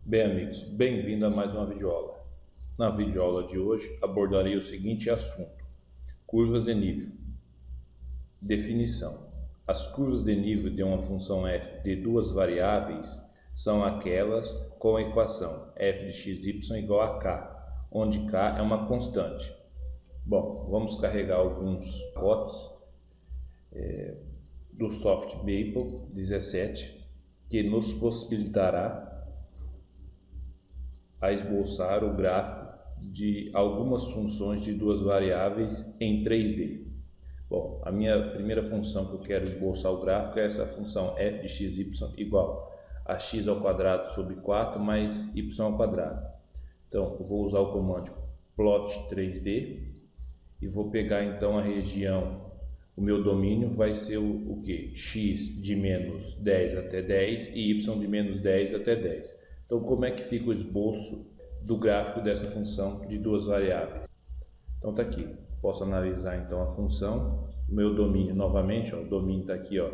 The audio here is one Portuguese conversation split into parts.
Bem, amigos, bem-vindo a mais uma videoaula. Na videoaula de hoje abordarei o seguinte assunto: curvas de nível. Definição: as curvas de nível de uma função f de duas variáveis são aquelas com a equação f de x(y) igual a k, onde k é uma constante. Bom, vamos carregar alguns pacotes do software Maple 17 que nos possibilitará a esboçar o gráfico de algumas funções de duas variáveis em 3D. Bom, a minha primeira função que eu quero esboçar o gráfico é essa função f de x(y) igual a x ao quadrado sobre 4 mais y ao quadrado. Então, eu vou usar o comando plot 3D e vou pegar então a região, o meu domínio vai ser o que? X de menos 10 até 10 e y de menos 10 até 10. Então, como é que fica o esboço do gráfico dessa função de duas variáveis? Então, está aqui. Posso analisar então a função. O meu domínio novamente, ó, o domínio está aqui, ó,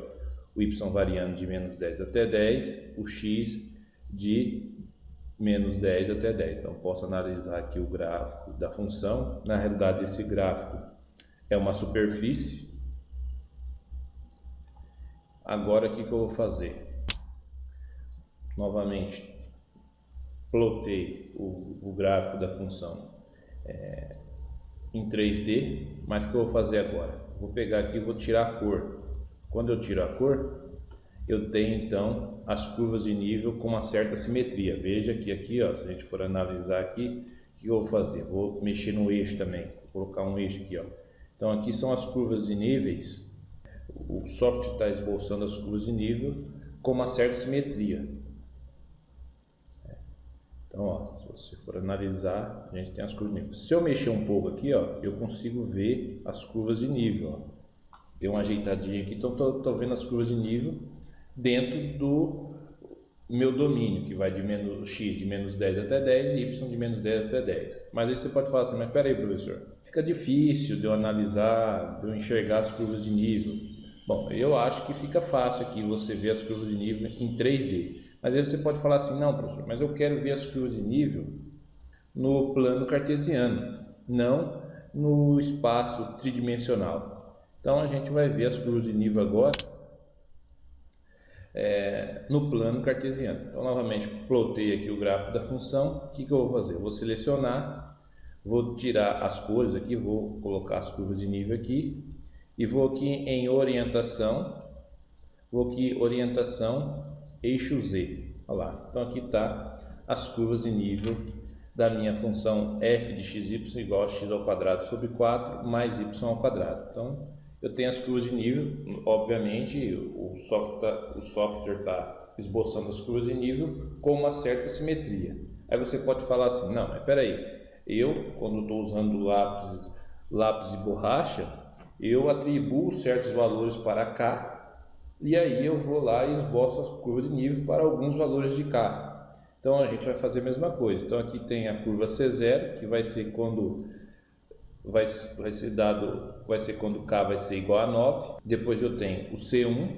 o y variando de menos 10 até 10, o x de menos 10 até 10. Então, posso analisar aqui o gráfico da função. Na realidade, esse gráfico é uma superfície. Agora, o que eu vou fazer? Novamente, plotei o gráfico da função em 3D, mas o que eu vou fazer agora? Vou pegar aqui e vou tirar a cor. Quando eu tiro a cor, eu tenho então as curvas de nível com uma certa simetria. Veja que aqui, ó, se a gente for analisar aqui, o que eu vou fazer? Vou mexer no eixo também, vou colocar um eixo aqui, ó. Então aqui são as curvas de níveis. O software está esboçando as curvas de nível com uma certa simetria. Então, ó, se você for analisar, a gente tem as curvas de nível. Se eu mexer um pouco aqui, ó, eu consigo ver as curvas de nível. Ó. Tem uma ajeitadinha aqui, então estou vendo as curvas de nível dentro do meu domínio, que vai de menos x de menos 10 até 10 e y de menos 10 até 10. Mas aí você pode falar assim, mas peraí, professor, fica difícil de eu analisar, de eu enxergar as curvas de nível. Bom, eu acho que fica fácil aqui você ver as curvas de nível em 3D. Mas aí você pode falar assim, não, professor, mas eu quero ver as curvas de nível no plano cartesiano, não no espaço tridimensional. Então a gente vai ver as curvas de nível agora no plano cartesiano. Então novamente plotei aqui o gráfico da função. O que eu vou fazer? Eu vou selecionar, vou tirar as cores aqui, vou colocar as curvas de nível aqui e vou aqui em orientação, eixo Z. Olha lá. Então aqui está as curvas de nível da minha função f de x(y) igual a x ao quadrado sobre 4 mais y ao quadrado. Então eu tenho as curvas de nível, obviamente o software está esboçando as curvas de nível com uma certa simetria. Aí você pode falar assim, não, mas espera aí, eu quando estou usando lápis e borracha, eu atribuo certos valores para k e aí eu vou lá e esboço as curvas de nível para alguns valores de k. Então a gente vai fazer a mesma coisa. Então aqui tem a curva C0, que vai ser quando vai ser quando k vai ser igual a 9. Depois eu tenho o C1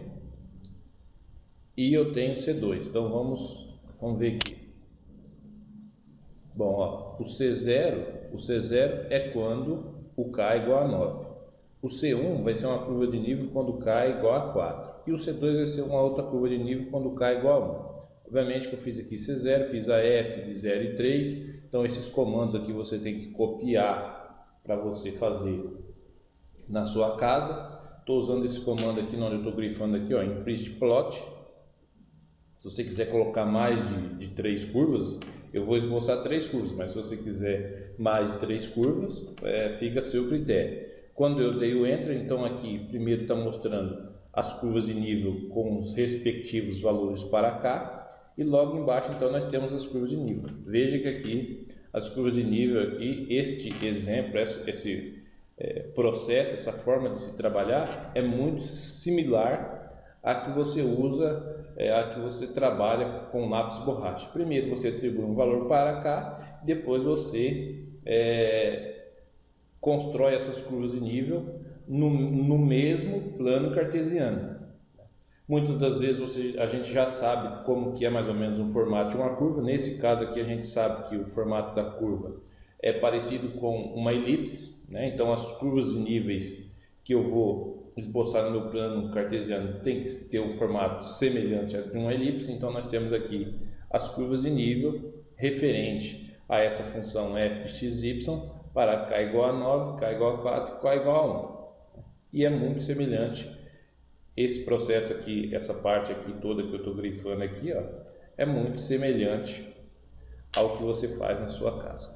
e eu tenho o C2. Então vamos ver aqui. Bom, ó, o C0 é quando o k é igual a 9. O C1 vai ser uma curva de nível quando k é igual a 4. E o C2 vai ser uma outra curva de nível quando k é igual a 1. Obviamente que eu fiz aqui C0, fiz a f de 0 e 3. Então esses comandos aqui você tem que copiar para você fazer na sua casa. Estou usando esse comando aqui, onde eu estou grifando aqui, ó, increase plot. Se você quiser colocar mais de 3 curvas, eu vou esboçar 3 curvas, mas se você quiser mais de 3 curvas, fica a seu critério. Quando eu dei o Enter, então aqui primeiro está mostrando as curvas de nível com os respectivos valores para cá, e logo embaixo então nós temos as curvas de nível. Veja que aqui as curvas de nível aqui, este exemplo, esse processo, essa forma de se trabalhar é muito similar à que você usa, à que você trabalha com lápis e borracha. Primeiro você atribui um valor para cá, depois você constrói essas curvas de nível no mesmo plano cartesiano. Muitas das vezes a gente já sabe como que é mais ou menos o formato de uma curva. Nesse caso aqui a gente sabe que o formato da curva é parecido com uma elipse, né? Então as curvas e níveis que eu vou esboçar no meu plano cartesiano tem que ter um formato semelhante a de uma elipse. Então nós temos aqui as curvas de nível referente a essa função f de x, y para k igual a 9, k igual a 4 e k igual a 1. E é muito semelhante. Esse processo aqui, essa parte aqui toda que eu estou grifando aqui, ó, é muito semelhante ao que você faz na sua casa,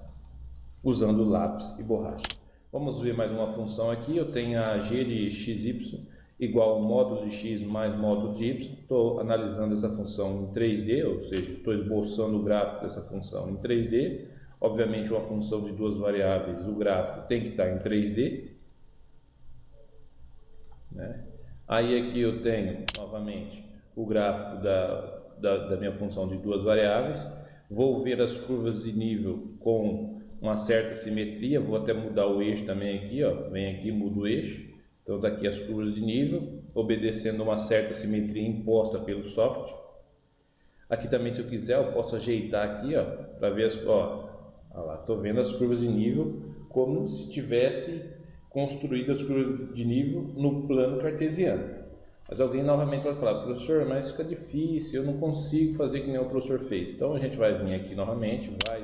usando lápis e borracha. Vamos ver mais uma função aqui. Eu tenho a g de xy igual ao módulo de x mais módulo de y. Estou analisando essa função em 3D, ou seja, estou esboçando o gráfico dessa função em 3D. Obviamente, uma função de duas variáveis, o gráfico tem que estar em 3D, né? Aí aqui eu tenho novamente o gráfico da minha função de duas variáveis. Vou ver as curvas de nível com uma certa simetria. Vou até mudar o eixo também aqui, ó. Vem aqui, mudo o eixo. Então daqui as curvas de nível, obedecendo uma certa simetria imposta pelo software. Aqui também, se eu quiser, eu posso ajeitar aqui, ó, para ver as, ó lá, estou vendo as curvas de nível como se tivesse construído as curvas de nível no plano cartesiano. Mas alguém novamente vai falar: professor, mas fica difícil, eu não consigo fazer que nem o professor fez. Então a gente vai vir aqui novamente, vai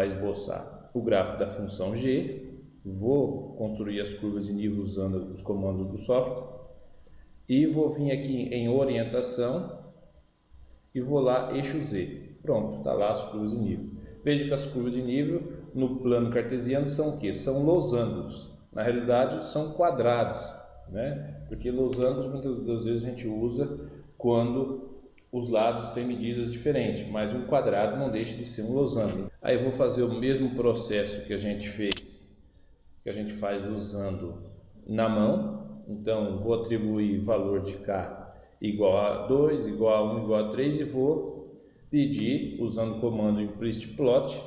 esboçar o gráfico da função g. Vou construir as curvas de nível usando os comandos do software. E vou vir aqui em orientação e vou lá eixo z. Pronto, está lá as curvas de nível. Veja que as curvas de nível no plano cartesiano são o quê? São losangos. Na realidade são quadrados, né? Porque losangos muitas das vezes a gente usa quando os lados têm medidas diferentes, mas um quadrado não deixa de ser um losango. Aí eu vou fazer o mesmo processo que a gente fez, que a gente faz usando na mão. Então vou atribuir valor de k igual a 2, igual a 1, igual a 3 e vou pedir, usando o comando implicit plot,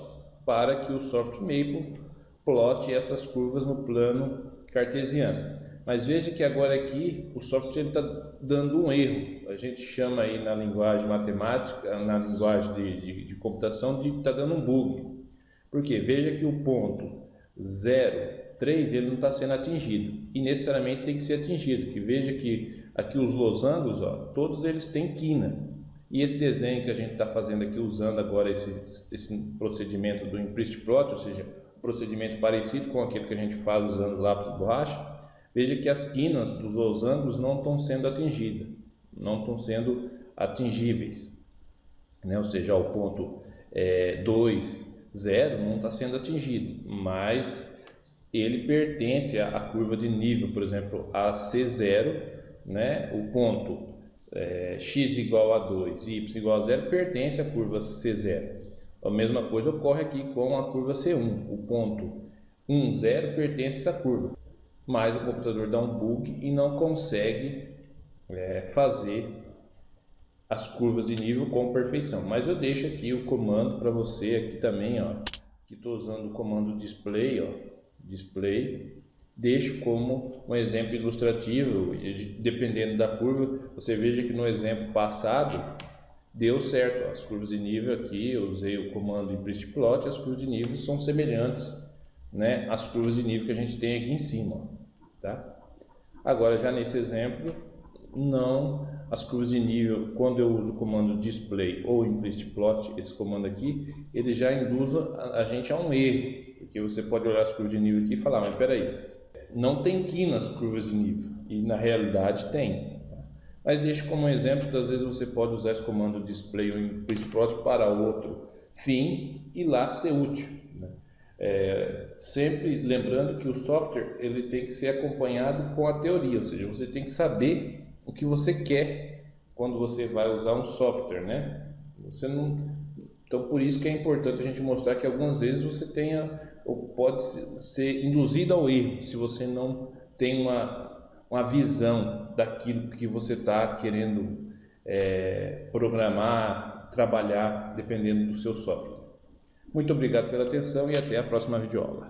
para que o software Maple plote essas curvas no plano cartesiano. Mas veja que agora aqui o software está dando um erro. A gente chama aí na linguagem matemática, na linguagem de computação, de está dando um bug. Por quê? Veja que o ponto 0, 3 ele não está sendo atingido e necessariamente tem que ser atingido. Que veja que aqui os losangos, ó, todos eles têm quina. E esse desenho que a gente está fazendo aqui, usando agora esse procedimento do implicit plot, ou seja, um procedimento parecido com aquele que a gente faz usando lápis e borracha, veja que as quinas dos losangos não estão sendo atingidas, não estão sendo atingíveis, né? Ou seja, o ponto 2, 0 não está sendo atingido, mas ele pertence à curva de nível, por exemplo, a C0, né? O ponto x igual a 2 e y igual a 0 pertence à curva C0. A mesma coisa ocorre aqui com a curva C1. O ponto 1, 0 pertence a essa curva, mas o computador dá um bug e não consegue fazer as curvas de nível com perfeição. Mas eu deixo aqui o comando para você aqui também, ó. Aqui estou usando o comando display, ó, display. Deixo como um exemplo ilustrativo, dependendo da curva. Você veja que no exemplo passado deu certo, ó, as curvas de nível aqui, eu usei o comando implicit plot, as curvas de nível são semelhantes, né, às curvas de nível que a gente tem aqui em cima, ó, tá? Agora já nesse exemplo, não, as curvas de nível, quando eu uso o comando display ou implicit plot, esse comando aqui, ele já induz a gente a um erro, porque você pode olhar as curvas de nível aqui e falar: mas espera aí, não tem quina nas curvas de nível, e na realidade tem. Mas deixo como exemplo que às vezes você pode usar esse comando display ou implicit plot para outro fim e lá ser útil, né? Sempre lembrando que o software ele tem que ser acompanhado com a teoria, ou seja, você tem que saber o que você quer quando você vai usar um software, né? Você não... Então por isso que é importante a gente mostrar que algumas vezes você tenha ou pode ser induzido ao erro se você não tem uma visão daquilo que você está querendo programar, trabalhar, dependendo do seu software. Muito obrigado pela atenção e até a próxima videoaula.